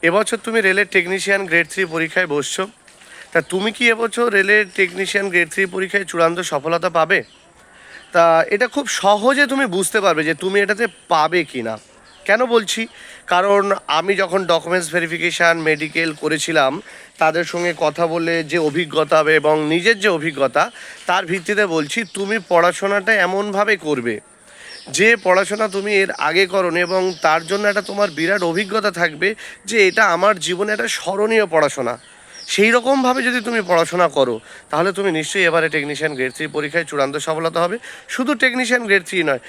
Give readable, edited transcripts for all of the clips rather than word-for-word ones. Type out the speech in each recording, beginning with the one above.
এবছর তুমি রেলের টেকনিশিয়ান গ্রেড 3 পরীক্ষায় বসছো। তা তুমি কি এবছর রেলের টেকনিশিয়ান গ্রেড 3 পরীক্ষায় চূড়ান্ত সফলতা পাবে? তা এটা খুব সহজে তুমি বুঝতে পারবে যে তুমি এটাতে পাবে কি না। কেন বলছি? কারণ আমি যখন ডকুমেন্টস ভেরিফিকেশান মেডিকেল করেছিলাম, তাদের সঙ্গে কথা বলে যে অভিজ্ঞতা এবং নিজের যে অভিজ্ঞতা, তার ভিত্তিতে বলছি তুমি পড়াশোনাটা এমনভাবে করবে যে পড়াশোনা তুমি এর আগে করো এবং তার জন্য একটা তোমার বিরাট অভিজ্ঞতা থাকবে যে এটা আমার জীবনে একটা স্মরণীয় পড়াশোনা। সেই রকমভাবে যদি তুমি পড়াশোনা করো, তাহলে তুমি নিশ্চয়ই এবারে টেকনিশিয়ান গ্রেড 3 পরীক্ষায় চূড়ান্ত সফলতা হবে। শুধু টেকনিশিয়ান গ্রেড 3 নয়,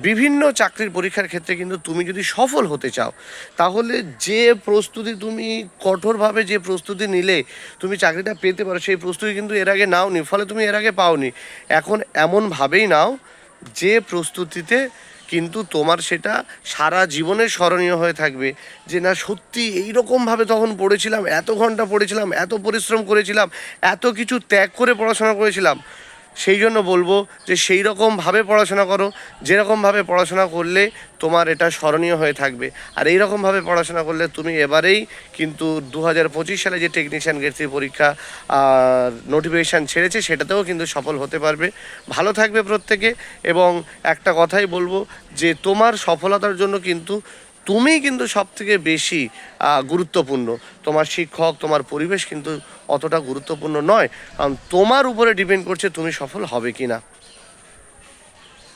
বিভিন্ন চাকরির পরীক্ষার ক্ষেত্রে কিন্তু তুমি যদি সফল হতে চাও, তাহলে যে প্রস্তুতি তুমি কঠোরভাবে যে প্রস্তুতি নিলে তুমি চাকরিটা পেতে পারো, সেই প্রস্তুতি কিন্তু এর আগে নাওনি, ফলে তুমি এর আগে পাওনি। এখন এমনভাবেই নাও যে প্রস্তুতিতে কিন্তু তোমার সেটা সারা জীবনের স্মরণীয় হয়ে থাকবে, যে না সত্যি এইরকমভাবে তখন পড়েছিলাম, এত ঘন্টা পড়েছিলাম, এত পরিশ্রম করেছিলাম, এত কিছু ত্যাগ করে পড়াশোনা করেছিলাম। সেই জন্য বলবো যে সেই রকমভাবে পড়াশোনা করো, যেরকমভাবে পড়াশোনা করলে তোমার এটা স্মরণীয় হয়ে থাকবে। আর এই রকমভাবে পড়াশোনা করলে তুমি এবারেই কিন্তু 2025 সালে যে টেকনিশিয়ান গ্রেড 3 পরীক্ষা নোটিফিকেশান ছেড়েছে, সেটাতেও কিন্তু সফল হতে পারবে। ভালো থাকবে প্রত্যেকে। এবং একটা কথাই বলবো যে তোমার সফলতার জন্য কিন্তু তুমিই কিন্তু সবথেকে বেশি গুরুত্বপূর্ণ। তোমার শিক্ষক, তোমার পরিবেশ কিন্তু অতটা গুরুত্বপূর্ণ নয়, কারণ তোমার উপরে ডিপেন্ড করছে তুমি সফল হবে কি না।